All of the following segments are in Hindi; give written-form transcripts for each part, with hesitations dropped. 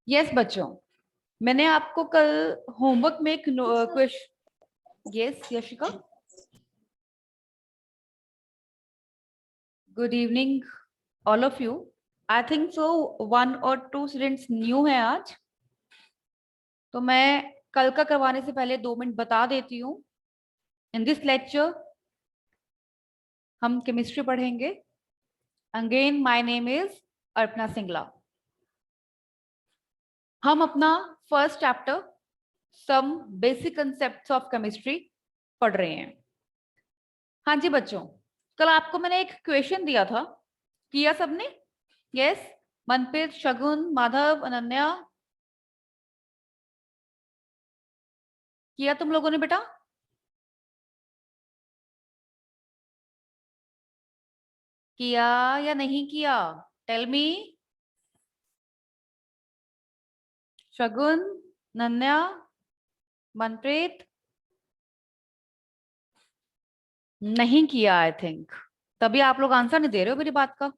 यस बच्चों, मैंने आपको कल होमवर्क में एक question. Yes Yashika, good evening all of you. I think सो 1 और 2 स्टूडेंट्स न्यू हैं आज, तो मैं कल का करवाने से पहले 2 मिनट बता देती हूँ। इन दिस लेक्चर हम केमिस्ट्री पढ़ेंगे। Again my name is Arpana Singla. हम अपना first chapter some basic concepts of chemistry पढ़ रहे हैं। हाँ जी बच्चों, कल आपको मैंने एक क्वेश्चन दिया था, किया सबने? यस, मनप्रीत, शगुन, माधव, अनन्या, किया तुम लोगों ने बेटा? किया या नहीं किया? Tell me. शगुन, नन्या, मनप्रीत, नहीं किया आई थिंक, तभी आप लोग आंसर नहीं दे रहे हो मेरी बात का।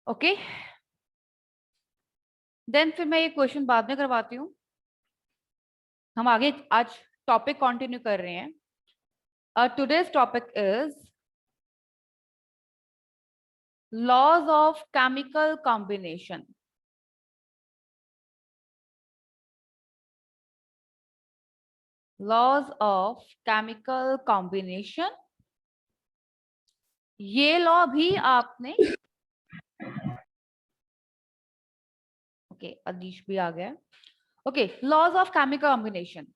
ओके, देन फिर मैं ये क्वेश्चन बाद में करवाती हूँ। हम आगे आज टॉपिक कंटिन्यू कर रहे हैं। Today's topic is laws of chemical combination. Laws of chemical combination, ये लॉ भी आपने, ओके अदीश भी आ गया। Okay, laws of chemical combination,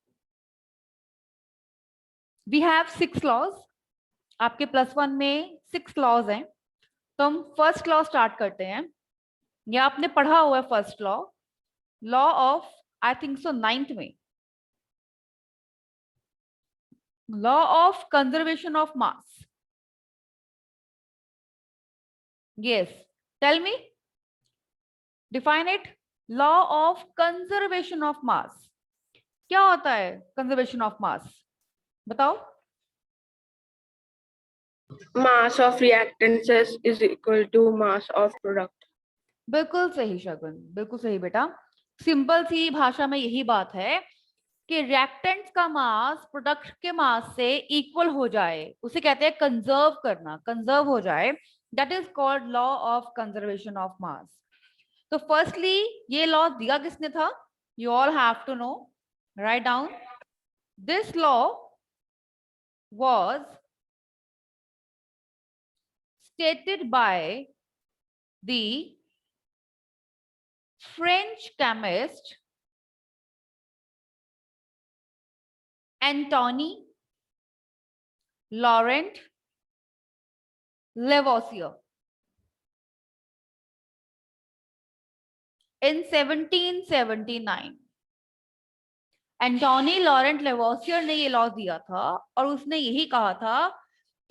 we have 6 laws. आपके +1 में 6 लॉज हैं, तो हम फर्स्ट लॉ स्टार्ट करते हैं। ये आपने पढ़ा हुआ है first law, law of I think so 9th में, law of conservation of mass. Yes, tell me, define it. Law of conservation of mass, क्या होता है कंजर्वेशन ऑफ मास? बताओ। Mass of reactances is equal to mass of product. बिल्कुल सही शगुन, बिल्कुल सही बेटा। सिंपल सी भाषा में यही बात है कि रिएक्टेंट्स का मास प्रोडक्ट के मास से इक्वल हो जाए, उसे कहते हैं कंजर्व करना, कंजर्व हो जाए। That is called law of conservation of mass. तो फर्स्टली ये लॉ दिया किसने था? You all have to know, write down. This law was stated by the French chemist Antoine Laurent Lavoisier in 1779। Antoine Laurent Lavoisier ने ये लॉ दिया था और उसने यही कहा था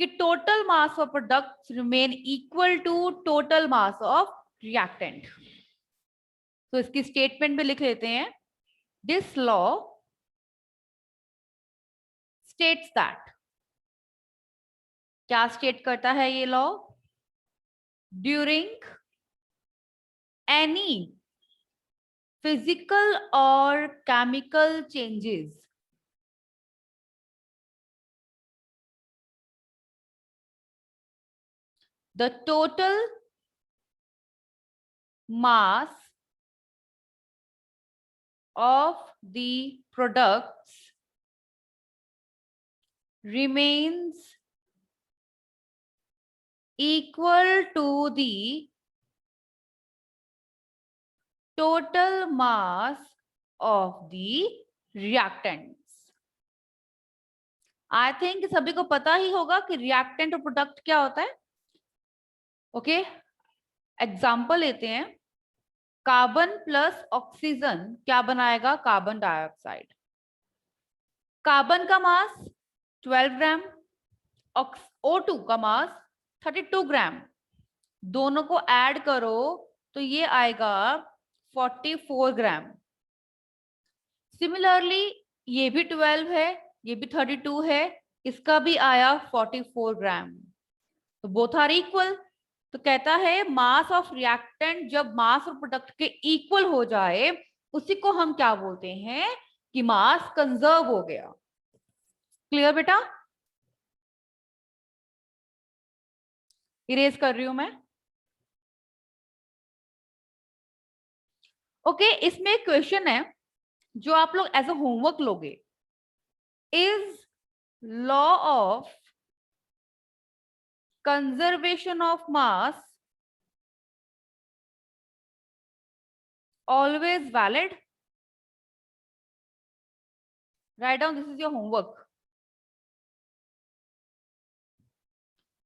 कि total mass of product remain equal to total mass of reactant. तो इसकी स्टेटमेंट भी लिख लेते हैं। दिस लॉ स्टेट्स दैट, क्या स्टेट करता है ये लॉ? ड्यूरिंग एनी फिजिकल और chemical changes, the total mass of the products remains equal to the total mass of the reactants। I think सभी को पता ही होगा कि रिएक्टेंट और प्रोडक्ट क्या होता है। ओके, एग्जाम्पल लेते हैं। कार्बन प्लस ऑक्सीजन क्या बनाएगा? Carbon dioxide. कार्बन का मास 12 ग्राम, O2 का मास 32 ग्राम, दोनों को ऐड करो तो ये आएगा 44 ग्राम। सिमिलरली ये भी 12 है, ये भी 32 है, इसका भी आया 44 ग्राम। तो बोथ आर इक्वल। तो कहता है मास ऑफ रिएक्टेंट जब मास और प्रोडक्ट के इक्वल हो जाए उसी को हम क्या बोलते हैं कि मास कंजर्व हो गया। क्लियर बेटा? इरेज कर रही हूं मैं। ओके, इसमें एक क्वेश्चन है जो आप लोग एज अ होमवर्क लोगे। Is law of conservation of mass always valid? Write down, this is your homework.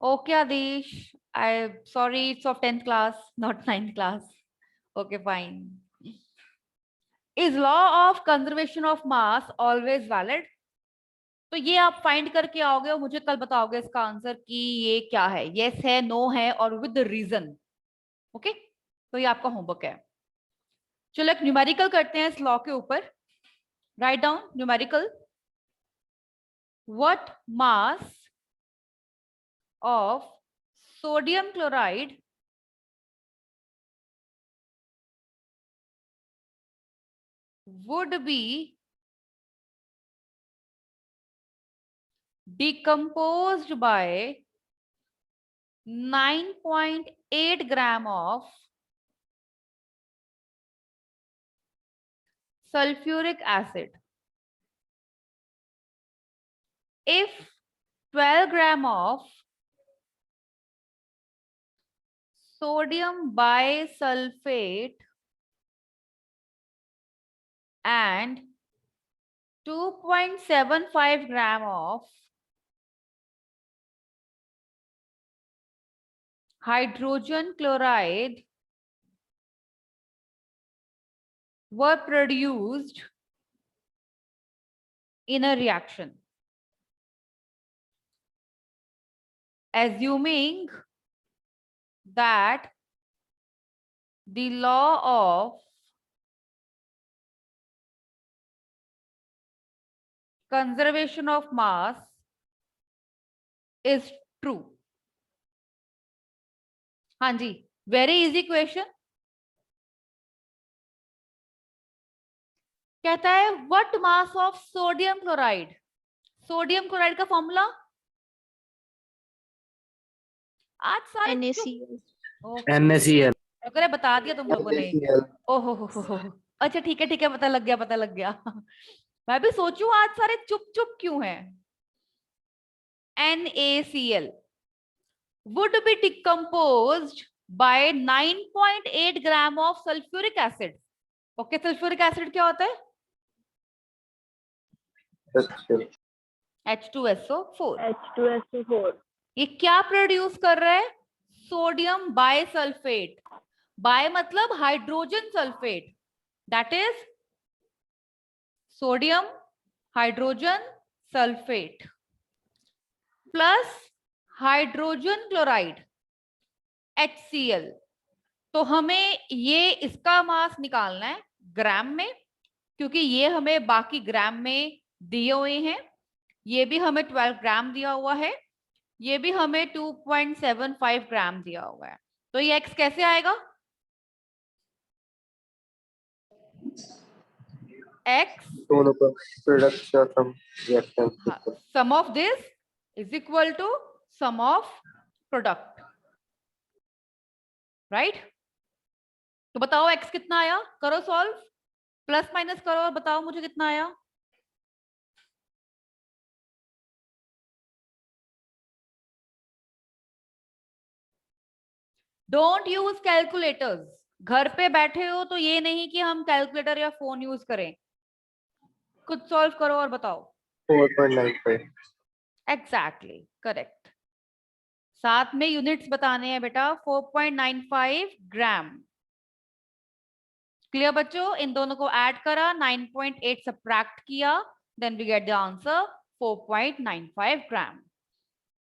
Okay, Adish. I sorry, it's of 10th class, not 9th class. Okay, fine. Is law of conservation of mass always valid? तो ये आप फाइंड करके आओगे और मुझे कल बताओगे इसका आंसर कि ये क्या है, यस है, नो है और विद रीजन। ओके, तो ये आपका होमवर्क है। चलो एक न्यूमेरिकल करते हैं इस लॉ के ऊपर। Write down numerical. What mass of sodium chloride would be decomposed by 9.8 gram of sulfuric acid if 12 gram of sodium bisulfate and 2.75 gram of hydrogen chloride were produced in a reaction. Assuming that the law of conservation of mass is true. हाँ जी, वेरी इजी क्वेश्चन। कहता है what mass of sodium chloride. Sodium chloride का फॉर्मूला आज सारे NaCl। अगर बता दिया तुम लोगों ने। ओहो हो। अच्छा ठीक है पता लग गया पता लग गया। मैं भी सोचूं आज सारे चुप चुप क्यों हैं। NaCl would be decomposed by 9.8 gram of sulfuric acid. Okay, sulphuric acid क्या होता है? H2SO4। H2SO4. ये क्या प्रोड्यूस कर रहा है? सोडियम बायसल्फेट। बाय मतलब hydrogen sulphate, that is sodium hydrogen sulphate plus hydrogen chloride HCl। तो हमें ये इसका मास निकालना है ग्राम में, क्योंकि ये हमें बाकी ग्राम में दिए हुए हैं। ये भी हमें 12 ग्राम दिया हुआ है, ये भी हमें 2.75 ग्राम दिया हुआ है। तो ये x कैसे आएगा? x दोनों का प्रोडक्ट का sum reactants sum of this is equal to sum of product, right? तो बताओ x कितना आया, करो सॉल्व, प्लस माइनस करो और बताओ मुझे कितना आया। Don't use calculators. घर पे बैठे हो तो ये नहीं कि हम कैलकुलेटर या फोन यूज करें, खुद सॉल्व करो और बताओ। 4.95। Exactly correct. साथ में यूनिट्स बताने हैं बेटा, 4.95 ग्राम। क्लियर बच्चों? इन दोनों को ऐड करा, 9.8 सब्ट्रैक्ट किया, then we get the answer 4.95 ग्राम।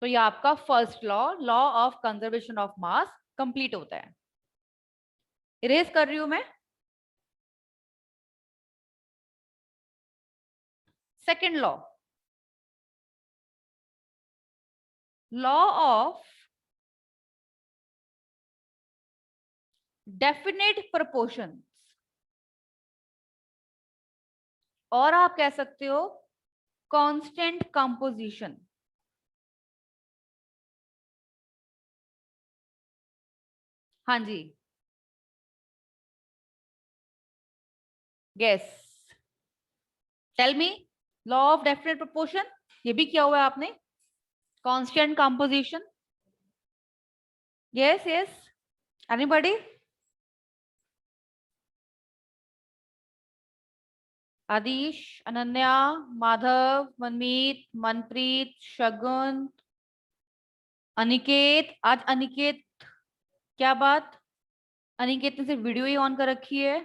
तो ये आपका first law, law of conservation of mass, complete होता है। इरेज कर रही हूं मैं। Second law, law of definite proportion, और आप कह सकते हो कांस्टेंट कंपोजिशन। हाँ जी, guess, tell me. Law of definite proportion, ये भी किया हुआ है आपने, constant composition. Yes yes, anybody? Aadish, Ananya, Madhav, Manmeet, Manpreet, Shagun, Aniket. आज अनिकेत, क्या बात, अनिकेत ने सिर्फ वीडियो ही ऑन कर रखी है।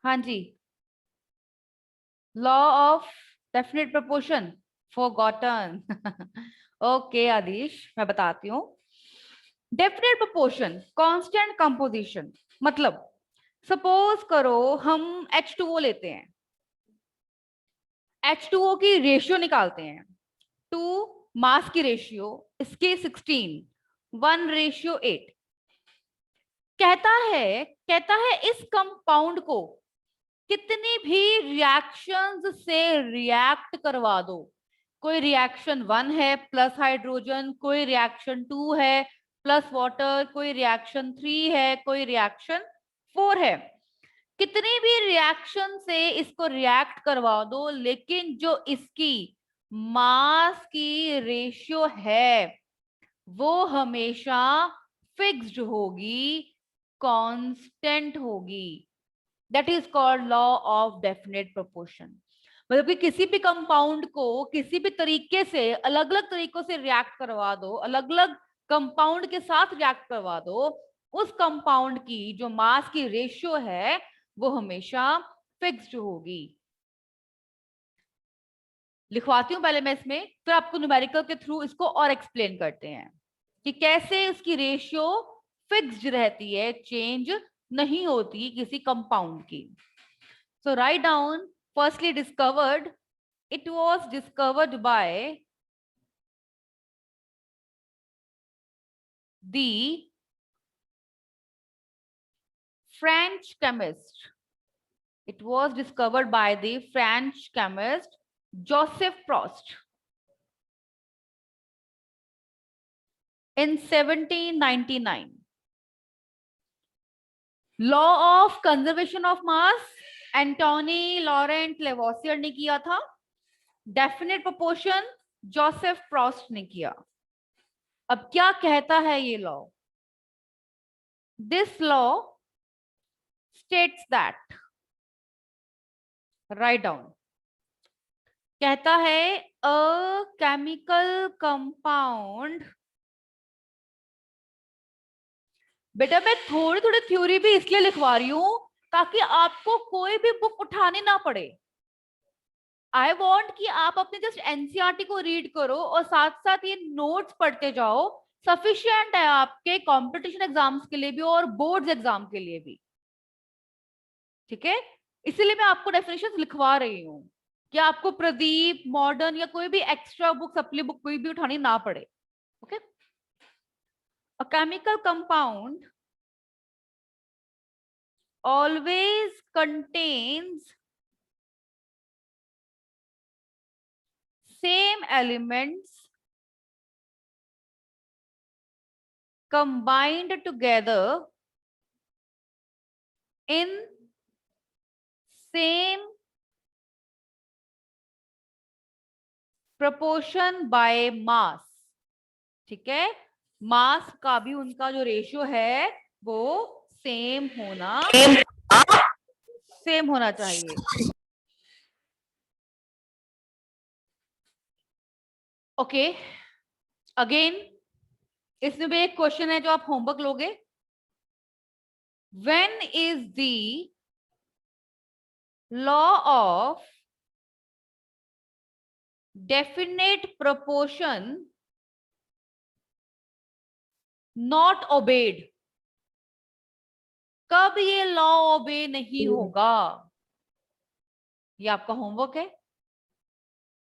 हाँ जी, law of definite proportion forgotten. Okay Aadish, मैं बताती हूँ। डेफिनेट प्रोपोर्शन कांस्टेंट कंपोजिशन मतलब, सपोज करो हम H2O लेते हैं, H2O की रेशियो निकालते हैं, टू मास की रेशियो इसके 16, 1:8। कहता है इस कंपाउंड को कितनी भी रिएक्शंस से रिएक्ट करवा दो। कोई रिएक्शन 1 है प्लस हाइड्रोजन, कोई रिएक्शन 2 है प्लस वाटर, कोई रिएक्शन 3 है, कोई रिएक्शन 4 है। कितनी भी रिएक्शन से इसको रिएक्ट करवा दो, लेकिन जो इसकी मास की रेशियो है वो हमेशा फिक्स्ड होगी, कांस्टेंट होगी। That is called law of definite proportion. मतलब कि किसी भी कंपाउंड को किसी भी तरीके से अलग अलग तरीकों से रिएक्ट करवा दो, अलग अलग कंपाउंड के साथ रिएक्ट करवा दो, उस कंपाउंड की जो मास की रेशियो है वो हमेशा फिक्स्ड होगी। लिखवाती हूं पहले मैं इसमें, फिर आपको न्यूमेरिकल के थ्रू इसको और एक्सप्लेन करते हैं कि कैसे उसकी रेशियो फिक्स्ड रहती है, चेंज नहीं होती किसी कंपाउंड की। So write down, firstly discovered, it was discovered by the French chemist. It was discovered by the French chemist Joseph Proust in 1799. Law of conservation of mass Antoine Laurent Lavoisier ने किया था, डेफिनेट प्रोपोर्शन जोसेफ प्रॉस्ट ने किया। अब क्या कहता है ये law? This law states that, write down, कहता है अ केमिकल कंपाउंड। बेटा मैं थोड़ी थोड़ी थ्योरी भी इसलिए लिखवा रही हूं ताकि आपको कोई भी बुक उठानी ना पड़े। आई वॉन्ट कि आप अपने जस्ट एनसीईआरटी को रीड करो और साथ साथ ये नोट्स पढ़ते जाओ, सफिशिएंट है आपके कॉम्पिटिशन एग्जाम्स के लिए भी और बोर्ड्स एग्जाम के लिए भी। ठीक है, इसीलिए मैं आपको डेफिनेशन लिखवा रही हूँ कि आपको प्रदीप, मॉडर्न या कोई भी एक्स्ट्रा बुक, सप्ली बुक कोई भी उठानी ना पड़े। Okay, a chemical compound always contains same elements combined together in same proportion by mass। ठीक है, मास का भी उनका जो रेशियो है वो सेम होना चाहिए। ओके, अगेन इसमें भी एक क्वेश्चन है जो आप होमवर्क लोगे। When is the law of definite proportion not obeyed? कब ये लॉ ओबे नहीं होगा? ये आपका होमवर्क है।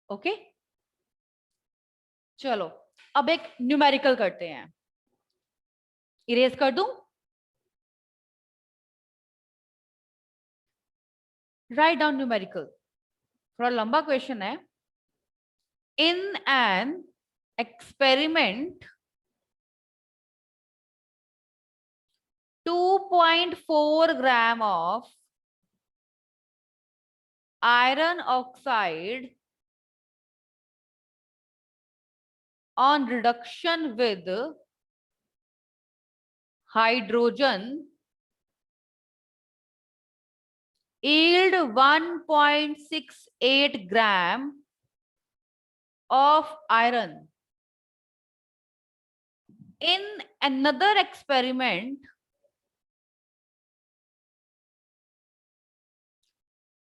ओके, चलो अब एक न्यूमेरिकल करते हैं, इरेज कर दूं? राइट डाउन न्यूमेरिकल, थोड़ा लंबा क्वेश्चन है। In an experiment 2.4 gram of iron oxide on reduction with hydrogen yield 1.68 gram of iron. In another experiment,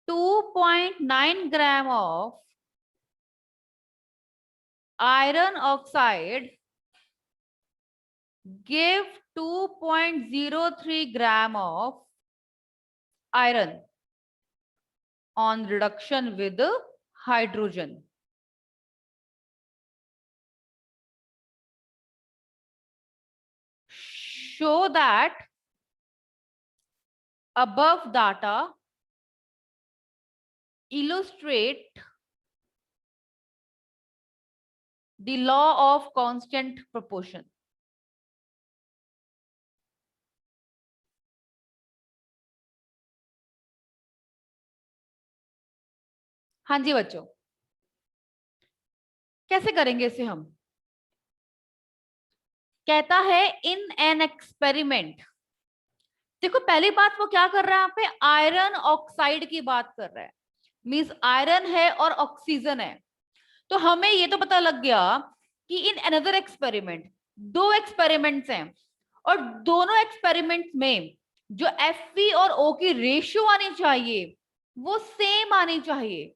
2.9 gram of iron oxide give 2.03 gram of iron on reduction with hydrogen. Show that above data illustrate the law of constant proportion. हाँ जी बच्चों, कैसे करेंगे इसे हम? कहता है इन एन एक्सपेरिमेंट। देखो पहली बात वो क्या कर रहा है यहाँ पे, आयरन ऑक्साइड की बात कर रहा है, मींस आयरन है और ऑक्सीजन है। तो हमें ये तो पता लग गया कि इन अनदर एक्सपेरिमेंट, दो एक्सपेरिमेंट्स हैं और दोनों एक्सपेरिमेंट्स में जो Fe और O की रेशियो आनी चाहिए वो सेम आनी चाहिए,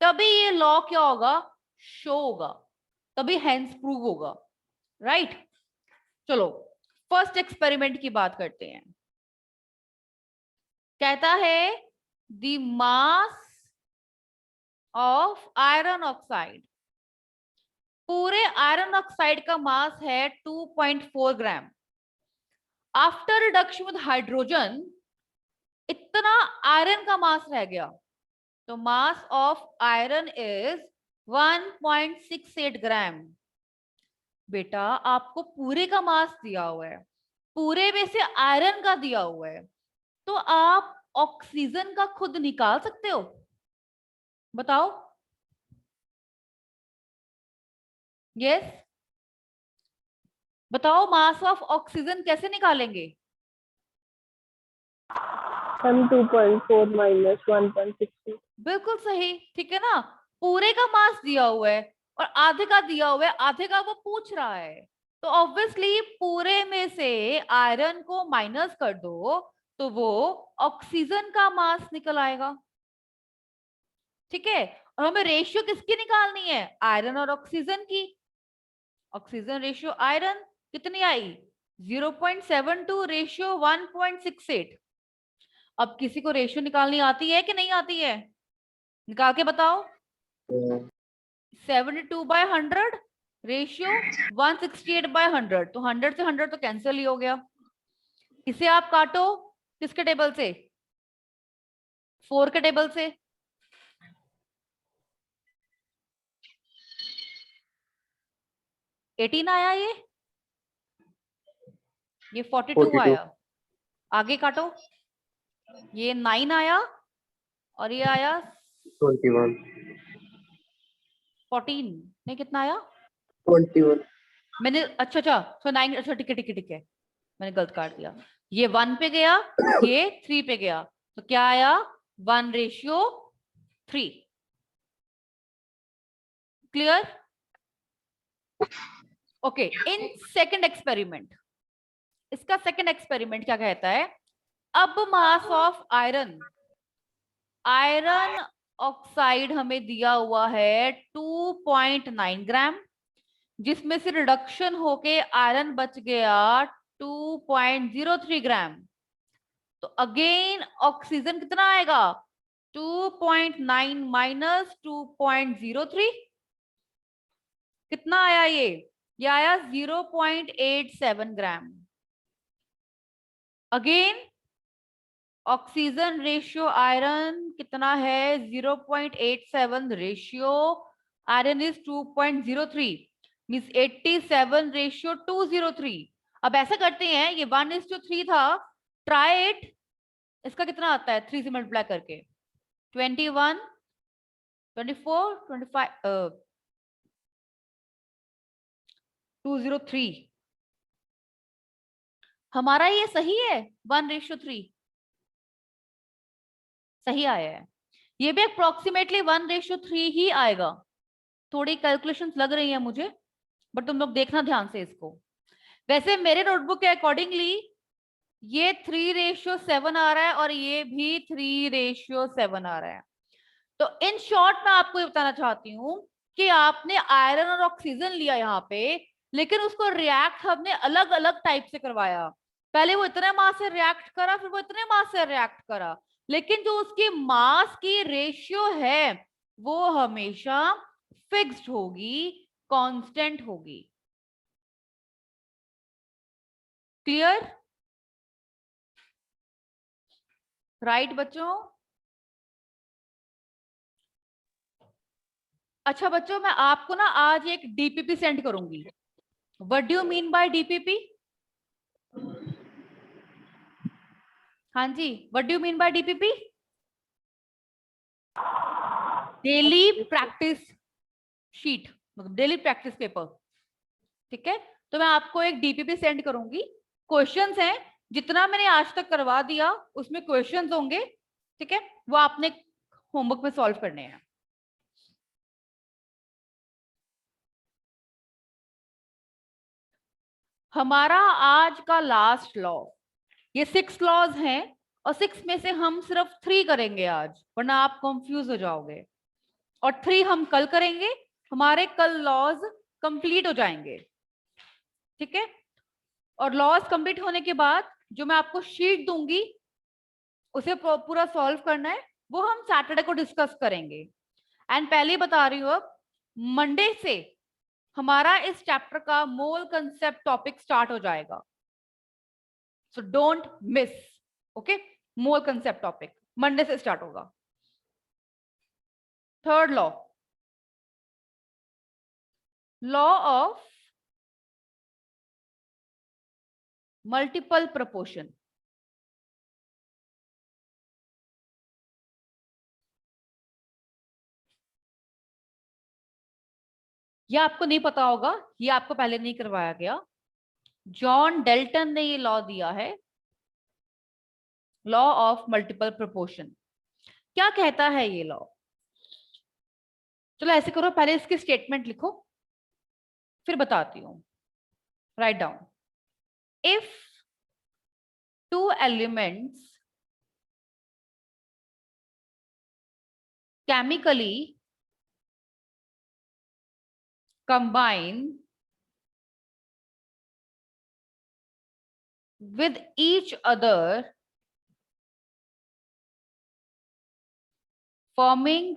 तभी ये लॉ क्या होगा, शो होगा, तभी हेंस प्रूव होगा। राइट चलो फर्स्ट एक्सपेरिमेंट की बात करते हैं। कहता है the mass of iron oxide, पूरे आयरन ऑक्साइड का मास है 2.4 ग्राम। आफ्टर रिडक्शन विद हाइड्रोजन इतना आयरन का मास रह गया, तो मास ऑफ आयरन इज 1.68 ग्राम। बेटा आपको पूरे का मास दिया हुआ है, पूरे में से आयरन का दिया हुआ है, तो आप ऑक्सीजन का खुद निकाल सकते हो? बताओ। यस बताओ, मास ऑफ ऑक्सीजन कैसे निकालेंगे? M2.4 minus 1.60. बिल्कुल सही, ठीक है ना। पूरे का मास दिया हुआ है और आधे का दिया हुआ है, आधे का वो पूछ रहा है, तो ऑब्वियसली पूरे में से आयरन को माइनस कर दो तो वो ऑक्सीजन का मास निकल आएगा। ठीक है, और हमें रेशियो किसकी निकालनी है, आयरन और ऑक्सीजन की। ऑक्सीजन रेशियो आयरन कितनी आई, 0.72 रेशियो 1.68। अब किसी को रेशियो निकालनी आती है कि नहीं आती है, निकाल के बताओ। 72/100 रेशियो 168/100, तो 100 से 100 तो कैंसिल ही हो गया। इसे आप काटो किसके टेबल से, 4 के टेबल से। एटीन आया, ये 42 42 आया। आगे काटो, ये 9 आया और ये आया 21 14, नहीं कितना आया 21 मैंने, अच्छा अच्छा तो 9, अच्छा ठीक है ठीक है ठीक है, मैंने गलत काट दिया। ये 1 पे गया, ये 3 पे गया, तो क्या आया 1:3। Clear? Okay, in second experiment, इसका सेकंड एक्सपेरिमेंट क्या कहता है, अब mass of iron, iron oxide हमें दिया हुआ है 2.9 ग्राम, जिसमें से रिडक्शन होके आयरन बच गया 2.03 ग्राम। तो अगेन ऑक्सीजन कितना आएगा, 2.9 माइनस 2.03, कितना आया ये ये आया 0.87 ग्राम। अगेन ऑक्सीजन रेशियो आयरन कितना है, 0.87 ratio, iron is 2.03, means 87 ratio 203। अब ऐसा करते हैं, ये 1:3 था, ट्राई इट, इसका कितना आता है 3 से मल्टीप्लाई करके, 21, 24, 25, 203। हमारा ये सही है, 1:3 सही आया है। ये भी अप्रोक्सीमेटली 1:3 ही आएगा। थोड़ी कैलकुलेशंस लग रही है मुझे, बट तुम लोग देखना ध्यान से इसको। वैसे मेरे नोटबुक के अकॉर्डिंगली ये 3:7 आ रहा है और ये भी 3:7 आ रहा है। तो इन शॉर्ट मैं आपको ये बताना चाहती हूँ कि आपने आयरन और ऑक्सीजन लिया यहाँ पे, लेकिन उसको रिएक्ट हमने अलग अलग टाइप से करवाया। पहले वो इतने मास से रिएक्ट करा, फिर वो इतने मास से रिएक्ट करा, लेकिन जो उसकी मास की रेशियो है वो हमेशा फिक्स्ड होगी, कांस्टेंट होगी। क्लियर? राइट बच्चों? अच्छा बच्चों, मैं आपको ना आज एक डीपीपी सेंड करूंगी। What do you mean by DPP? हाँ जी, what do you mean by DPP? Daily practice sheet, मतलब डेली प्रैक्टिस पेपर। ठीक है, तो मैं आपको एक डीपीपी सेंड करूंगी। क्वेश्चंस हैं, जितना मैंने आज तक करवा दिया उसमें क्वेश्चंस होंगे। ठीक है, वो आपने होमवर्क में सॉल्व करने हैं। हमारा आज का लास्ट लॉ, ये 6 लॉज हैं और 6 में से हम सिर्फ 3 करेंगे आज, वरना आप कंफ्यूज हो जाओगे। और 3 हम कल करेंगे, हमारे कल लॉज कंप्लीट हो जाएंगे। ठीक है, और लॉज कंप्लीट होने के बाद जो मैं आपको शीट दूंगी उसे पूरा सॉल्व करना है, वो हम सैटरडे को डिस्कस करेंगे। एंड पहले ही बता रही हूँ, अब मंडे से हमारा इस चैप्टर का मोल कंसेप्ट टॉपिक स्टार्ट हो जाएगा। So don't miss. Okay, mole concept topic Monday से स्टार्ट होगा। Third law, law of multiple proportion. ये आपको नहीं पता होगा, ये आपको पहले नहीं करवाया गया। जॉन डेल्टन ने ये लॉ दिया है, लॉ ऑफ मल्टीपल प्रोपोर्शन। क्या कहता है ये लॉ? चलो ऐसे करो, पहले इसकी स्टेटमेंट लिखो, फिर बताती हूं। Write down, if 2 elements chemically combine with each other forming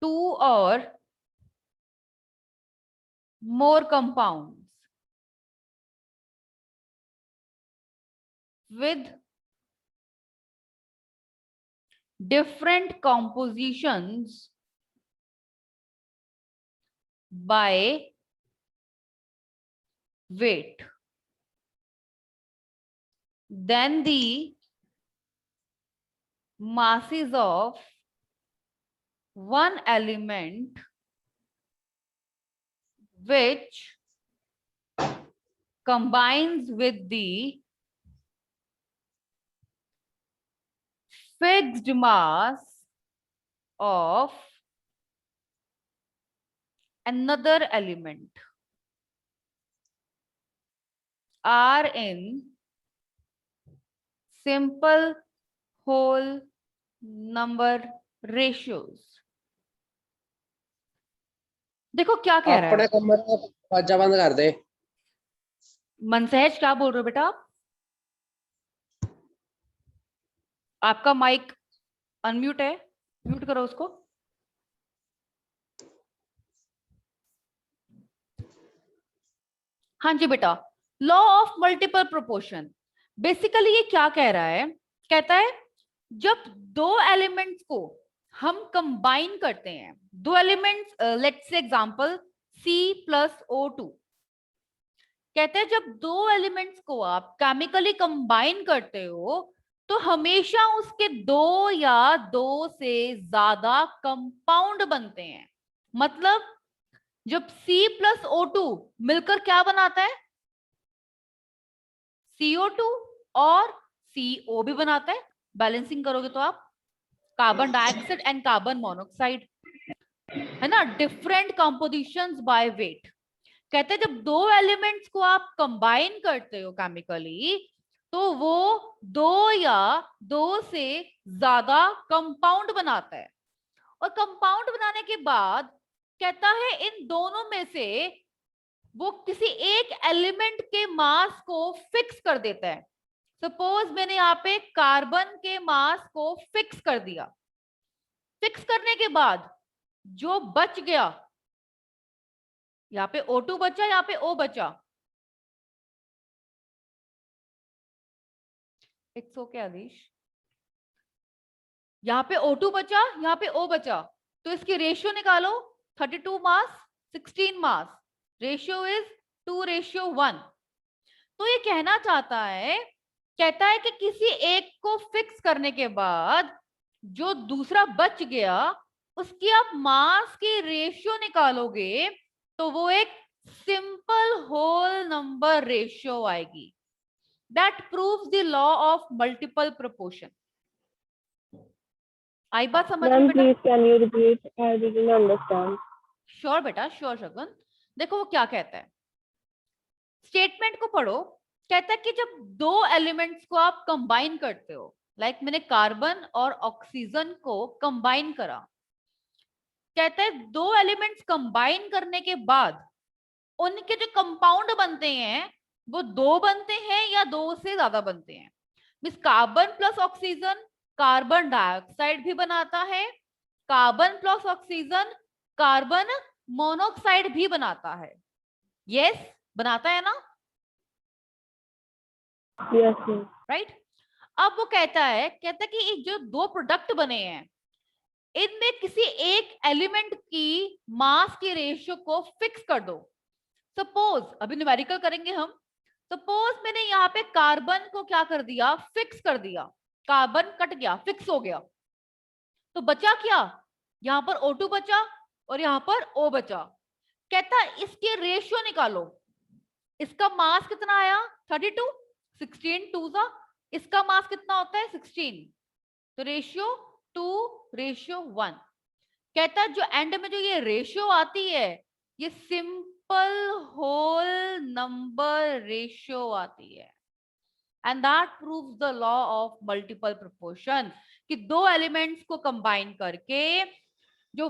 2 or more compounds with different compositions by weight, then the masses of one element which combines with the fixed mass of another element are in simple whole number ratios। देखो क्या कह रहा अपने है कमरे में दरवाजा बंद कर दे। मनसहज, क्या बोल रहे हो बेटा आप? आपका माइक अनम्यूट है, म्यूट करो उसको। हाँ जी बेटा, law of multiple proportion basically ये क्या कह रहा है, कहता है जब दो एलिमेंट्स को हम कंबाइन करते हैं, दो elements, let's say example C+O2, कहते हैं जब दो एलिमेंट्स को आप केमिकली कंबाइन करते हो तो हमेशा उसके दो या दो से ज्यादा कंपाउंड बनते हैं। मतलब जब C+O2 मिलकर क्या बनाता है, CO2, और CO भी बनाता है। बैलेंसिंग करोगे तो आप carbon dioxide and carbon monoxide, है ना, डिफरेंट कंपोजिशंस बाय वेट। कहते हैं जब दो एलिमेंट्स को आप कंबाइन करते हो केमिकली तो वो दो या दो से ज्यादा कंपाउंड बनाता है, और कंपाउंड बनाने के बाद कहता है इन दोनों में से वो किसी एक एलिमेंट के मास को फिक्स कर देता है। सपोज मैंने यहाँ पे कार्बन के मास को फिक्स कर दिया, फिक्स करने के बाद जो बच गया, यहाँ पे O2 बचा, यहाँ पे O बचा, इट्स ओके आदिश, यहाँ पे O2 बचा, यहाँ पे O बचा, तो इसकी रेशियो निकालो, 32 मास 16 मास, रेशियो इज 2:1। तो ये कहना चाहता है, कहता है कि किसी एक को फिक्स करने के बाद जो दूसरा बच गया उसकी आप मास की रेशियो निकालोगे तो वो एक सिंपल होल नंबर रेशियो आएगी। That proves the law of multiple proportion. आई बात समझ में Ma'am, बेटा? please can you repeat? I didn't understand. Sure बेटा, श्योर शगुन। देखो वो क्या कहता है, स्टेटमेंट को पढ़ो। कहता है कि जब दो एलिमेंट्स को आप कंबाइन करते हो, लाइक मैंने कार्बन और ऑक्सीजन को कंबाइन करा, कहता है दो एलिमेंट्स कंबाइन करने के बाद उनके जो कंपाउंड बनते हैं वो दो बनते हैं या दो से ज्यादा बनते हैं। Means carbon plus oxygen carbon dioxide भी बनाता है, carbon plus oxygen carbon monoxide भी बनाता है। यस, बनाता है ना? Yes, ma'am. राइट। अब वो कहता है कि ये जो दो प्रोडक्ट बने हैं इनमें किसी एक एलिमेंट की मास की रेशियो को फिक्स कर दो। सपोज अभी न्यूमेरिकल करेंगे हम, सपोज मैंने यहाँ पे कार्बन को क्या कर दिया, फिक्स कर दिया, कार्बन कट गया, फिक्स हो गया, तो बचा क्या, यहाँ पर O2 बचा और यहाँ पर O बचा। कहता इसके रेशियो निकालो, इसका मास कितना आया 32, 16 2 सा, इसका मास कितना होता है 16, तो रेशियो 2:1। कहता है जो एंड में जो ये रेशियो आती है ये सिंपल होल नंबर रेशियो आती है, and that proves the law of multiple proportion कि दो एलिमेंट्स को कंबाइन करके जो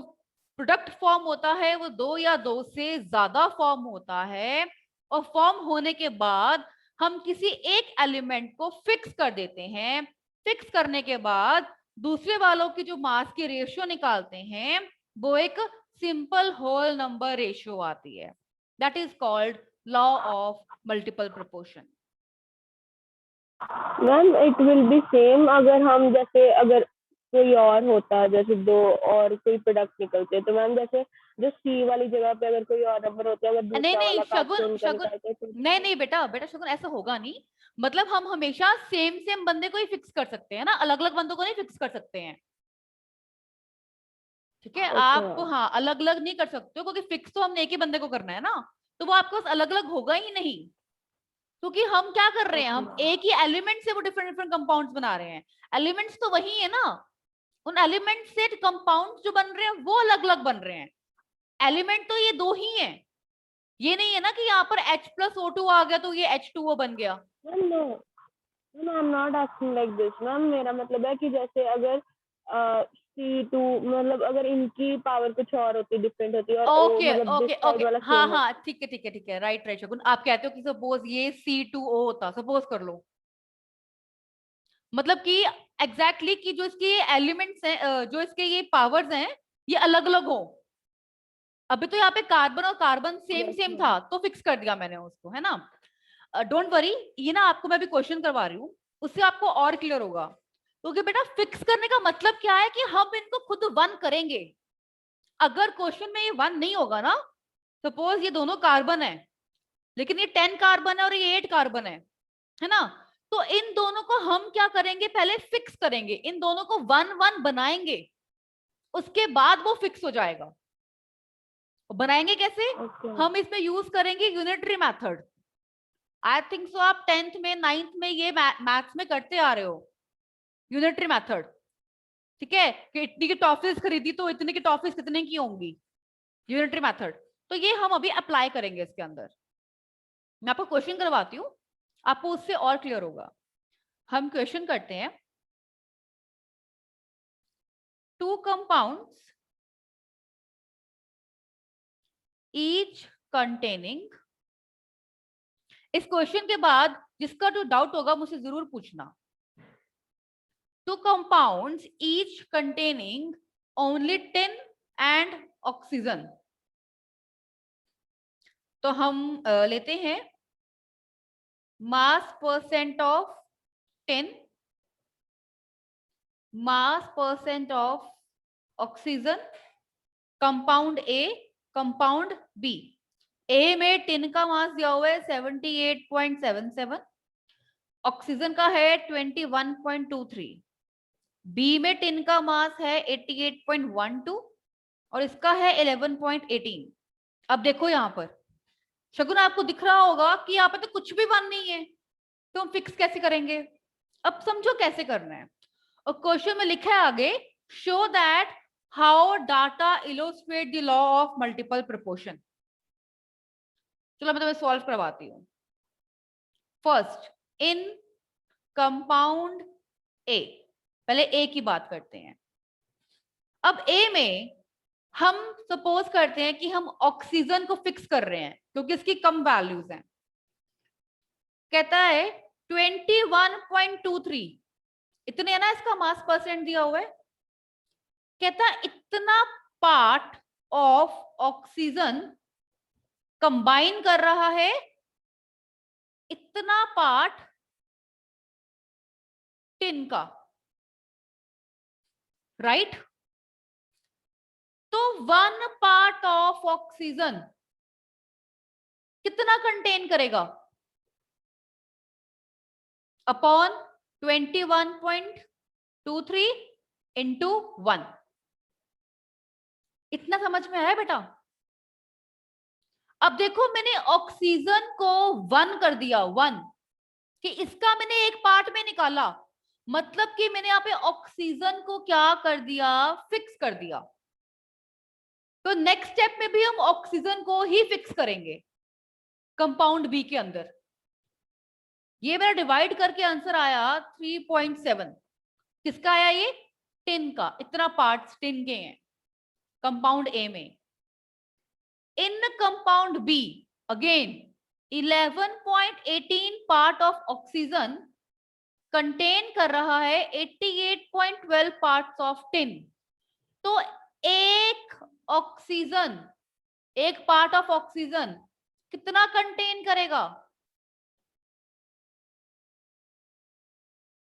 प्रोडक्ट फॉर्म होता है वो दो या दो से ज्यादा फॉर्म होता है, और फॉर्म होने के बाद हम किसी एक एलिमेंट को फिक्स कर देते हैं। फिक्स करने के बाद दूसरे वालों की जो मास की रेशियो निकालते हैं वो एक सिंपल होल नंबर रेशियो आती है। That is called law of multiple proportion. Ma'am it will be same अगर हम जैसे अगर कोई और होता, जैसे दो और कोई प्रोडक्ट निकलते तो मैम जैसे जो सी वाली जगह पे अगर कोई और नंबर होता है, अगर नहीं दूसरा नहीं वाला काट के शगुन, उनका शगुन निकालते तो नहीं नहीं बेटा, बेटा शगुन ऐसा होगा नहीं। मतलब हम हमेशा सेम सेम बंदे को ही फिक्स कर सकते हैं ना, अलग अलग बंदों को नहीं फिक्स कर सकते हैं। ठीक है, आप हाँ अलग अलग नहीं कर सकते हो, क्योंकि फिक्स तो हमने एक ही बंदे को करना है ना, तो वो आपके पास अलग अलग होगा ही नहीं। क्योंकि हम क्या कर रहे हैं, हम एक ही एलिमेंट से वो डिफरेंट डिफरेंट कंपाउंड्स बना रहे हैं। एलिमेंट्स तो वही है ना, उन एलिमेंट से कंपाउंड्स जो बन रहे हैं वो अलग अलग बन रहे हैं। एलिमेंट तो ये दो ही है, ये नहीं है ना कि यहाँ पर H+O2 आ गया तो ये H2O बन गया। Ma'am no, I am not asking like this ma'am. मेरा मतलब है कि जैसे अगर C2 मतलब अगर इनकी पावर कुछ और होती, डिफरेंट होती और ओके मतलब ओके दिस साइड ओके, वाला हाँ सेम हाँ ठीक है ठीक है ठीक है, राइट राइट शगुन। आप कहते हो कि सपोज ये C2O होता, सपोज कर लो, मतलब कि एग्जैक्टली कि जो इसके एलिमेंट्स हैं, जो इसके ये पावर्स हैं ये अलग अलग हो, अभी तो यहाँ पे कार्बन और carbon same Yes, same ma'am. था तो फिक्स कर दिया मैंने उसको, है ना। डोंट वरी, ये ना आपको मैं अभी क्वेश्चन करवा रही हूँ, उससे आपको और क्लियर होगा। क्योंकि बेटा फिक्स करने का मतलब क्या है कि हम इनको खुद वन करेंगे। अगर क्वेश्चन में ये वन नहीं होगा ना, सपोज ये दोनों कार्बन है लेकिन ये 10 कार्बन है और ये 8 कार्बन है ना, तो इन दोनों को हम क्या करेंगे, पहले फिक्स करेंगे, इन दोनों को 1 1 बनाएंगे, उसके बाद वो फिक्स हो जाएगा। बनाएंगे कैसे? Okay. हम इसमें यूज करेंगे यूनिटरी मेथड। आई थिंक सो आप 10th में 9th में ये मैथ्स में करते आ रहे हो, यूनिटरी मेथड। ठीक है, कि इतनी की टॉफीज खरीदी तो इतने की टॉफीज कितने की होंगी, यूनिटरी मेथड। तो ये हम अभी अप्लाई करेंगे इसके अंदर। मैं आपको क्वेश्चन करवाती हूँ, आपको उससे और क्लियर होगा। हम क्वेश्चन करते हैं, 2 कंपाउंड्स ईच कंटेनिंग। इस क्वेश्चन के बाद जिसका जो डाउट होगा मुझसे जरूर पूछना। 2 compounds each containing only tin and oxygen। तो हम लेते हैं mass percent of tin, mass percent of oxygen, compound A, compound B. A में टिन का मास दिया हुआ है 78.77, ऑक्सीजन का है 21.23, बी में टिन का मास है 88.12 और इसका है 11.18। अब देखो यहाँ पर शगुन, आपको दिख रहा होगा कि यहाँ पे तो कुछ भी वन नहीं है, तो हम फिक्स कैसे करेंगे? अब समझो कैसे करना है। और क्वेश्चन में लिखा है आगे, show that how data illustrate the law of multiple proportion. चलो मैं तुम्हें सॉल्व करवाती हूँ। फर्स्ट, इन कंपाउंड ए, पहले ए की बात करते हैं। अब ए में हम सपोज करते हैं कि हम ऑक्सीजन को फिक्स कर रहे हैं क्योंकि इसकी कम वैल्यूज हैं। कहता है 21.23, इतने है ना, इसका मास परसेंट दिया हुआ है। कहता है इतना पार्ट ऑफ ऑक्सीजन कंबाइन कर रहा है, इतना पार्ट टिन का, राइट? तो 1 पार्ट ऑफ ऑक्सीजन कितना कंटेन करेगा अपॉन 21.23 इंटू 1। इतना समझ में आया बेटा? अब देखो मैंने ऑक्सीजन को 1 कर दिया, 1, कि इसका मैंने एक पार्ट में निकाला, मतलब कि मैंने यहाँ पे ऑक्सीजन को क्या कर दिया, फिक्स कर दिया। तो नेक्स्ट स्टेप में भी हम ऑक्सीजन को ही फिक्स करेंगे कंपाउंड बी के अंदर। ये मेरा डिवाइड करके आंसर आया 3.7। किसका आया ये? टिन का, इतना पार्ट्स टिन के हैं कंपाउंड ए में। In compound B again 11.18 part of oxygen contain कर रहा है 88.12 पार्ट्स ऑफ टिन। तो एक ऑक्सीजन, एक पार्ट ऑफ ऑक्सीजन कितना कंटेन करेगा?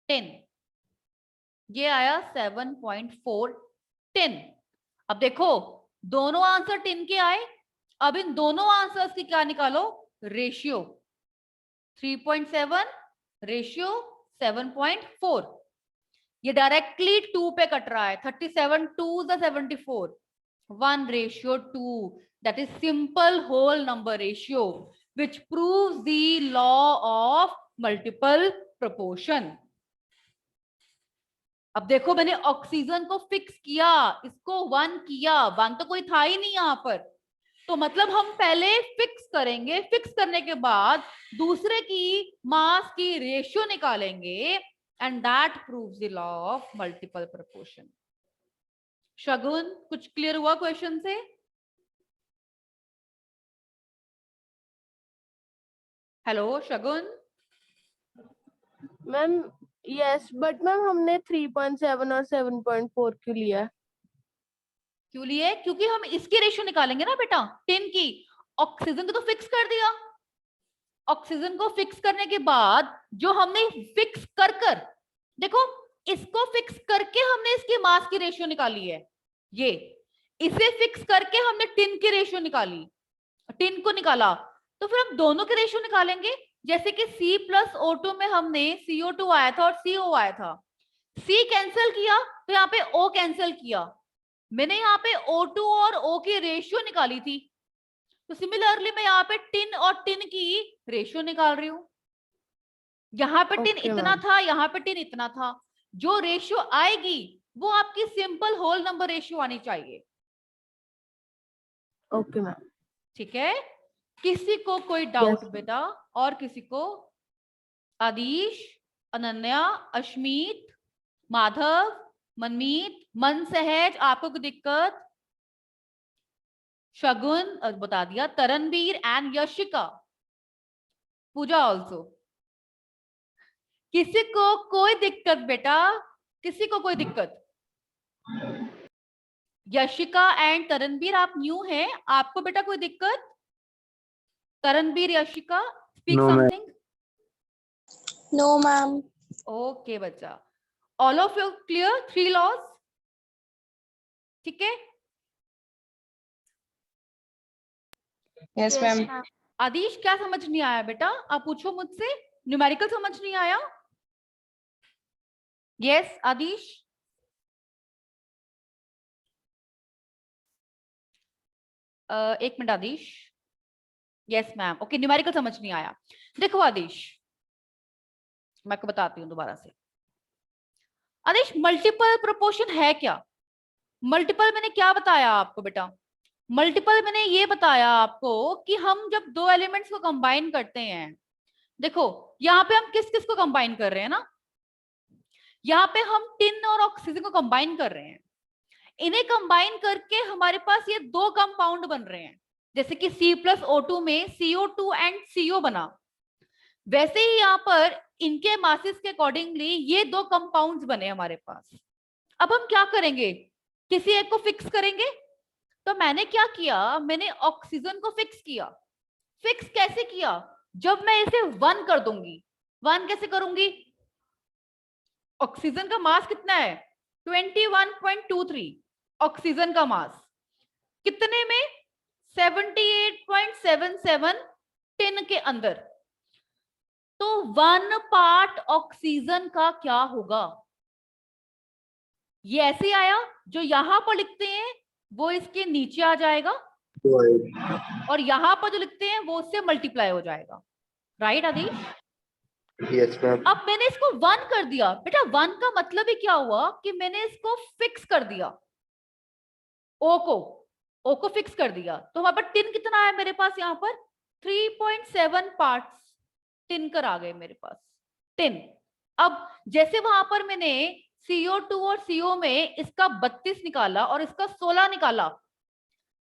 10। ये आया 7.4 टिन। अब देखो दोनों आंसर टिन के आए। अब इन दोनों आंसर्स की क्या निकालो? रेशियो। 3.7 रेशियो 7.4। ये डायरेक्टली 2 पे कट रहा है। 37 2 the 74, 1:2। that is simple whole number ratio which proves the law of multiple proportion। अब देखो मैंने ऑक्सीजन को फिक्स किया, इसको 1 किया, 1 तो कोई था ही नहीं यहाँ पर, तो मतलब हम पहले फिक्स करेंगे, फिक्स करने के बाद दूसरे की मास की रेशियो निकालेंगे and that proves the law of multiple proportion. Shagun कुछ क्लियर हुआ क्वेश्चन से? Hello Shagun. Ma'am yes, but ma'am हमने 3.7 और 7.4 क्यों लिया? क्यों लिए? क्योंकि हम इसकी रेशियो निकालेंगे ना बेटा, टिन की। ऑक्सीजन को तो फिक्स कर दिया, ऑक्सीजन को फिक्स करने के बाद जो हमने फिक्स कर देखो, इसको फिक्स करके हमने इसके मास की रेशियो निकाली है, ये इसे फिक्स करके हमने टिन की रेशियो निकाली, टिन को निकाला, तो फिर हम दोनों के रेशियो निकालेंगे। जैसे कि C प्लस O2 में हमने CO2 आया था और CO आया था, C कैंसिल किया तो यहाँ पे O कैंसिल किया, मैंने यहाँ पे O2 और O की रेशियो निकाली थी, तो सिमिलरली मैं यहाँ पे टिन और टिन की रेशियो निकाल रही हूँ। यहाँ पे टिन Okay, इतना ma'am. था, यहाँ पे टिन इतना था, जो रेशियो आएगी वो आपकी सिंपल होल नंबर रेशियो आनी चाहिए। Okay ma'am. ठीक है, किसी को कोई डाउट Yes. बेटा? और किसी को? आदिश, अनन्या, अश्मीत, माधव, मनमीत, मन सहज, आपको कोई दिक्कत? शगुन बता दिया, तरनवीर एंड यशिका, पूजा ऑल्सो। किसी को कोई दिक्कत बेटा? किसी को कोई दिक्कत? यशिका एंड तरनवीर आप न्यू हैं, आपको बेटा कोई दिक्कत? Taranveer, Yashika, speak No, ma'am. Something. No, ma'am. Okay बच्चा, all of you clear 3 laws? ठीक है। Yes, ma'am. आदिश क्या समझ नहीं आया बेटा? आप पूछो मुझसे, न्यूमेरिकल समझ नहीं आया? यस आदिश? एक मिनट आदिश। यस मैम, ओके, न्यूमेरिकल समझ नहीं आया। देखो आदिश, मैं आपको बताती हूँ दोबारा से। आदिश, मल्टीपल प्रोपोर्शन है क्या? मल्टीपल मैंने क्या बताया आपको बेटा? मल्टीपल मैंने ये बताया आपको कि हम जब दो एलिमेंट्स को कंबाइन करते हैं, देखो यहाँ पे हम किस किस को कंबाइन कर रहे हैं ना, यहाँ पे हम टिन और ऑक्सीजन को कंबाइन कर रहे हैं। इन्हें कंबाइन करके हमारे पास ये दो कंपाउंड बन रहे हैं, जैसे कि C+O2 में CO2 एंड CO बना, वैसे ही यहाँ पर इनके मासेस के अकॉर्डिंगली ये दो कंपाउंड्स बने हमारे पास। अब हम क्या करेंगे? किसी एक को फिक्स करेंगे। तो मैंने क्या किया, मैंने ऑक्सीजन को फिक्स किया। फिक्स कैसे किया? जब मैं इसे 1 कर दूंगी। 1 कैसे करूंगी? ऑक्सीजन का मास कितना है? 21.23 ऑक्सीजन का मास, कितने में? 78.77 टिन के अंदर। तो 1 पार्ट ऑक्सीजन का क्या होगा? ये ऐसे आया, जो यहां पर लिखते हैं वो इसके नीचे आ जाएगा, और यहां पर जो लिखते हैं वो उससे मल्टीप्लाई हो जाएगा। राइट आदिश? Yes, ma'am. अब मैंने इसको 1 कर दिया बेटा। 1 का मतलब ही क्या हुआ कि मैंने इसको फिक्स कर दिया, ओ को फिक्स कर दिया। तो हमारे पास टिन कितना है मेरे पास? यहाँ पर 3.7 पार्ट्स टिन कर आ गए मेरे पास, टिन। अब जैसे वहां पर मैंने CO2 और CO में इसका 32 निकाला और इसका 16 निकाला,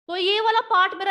तो ये वाला पार्ट मेरा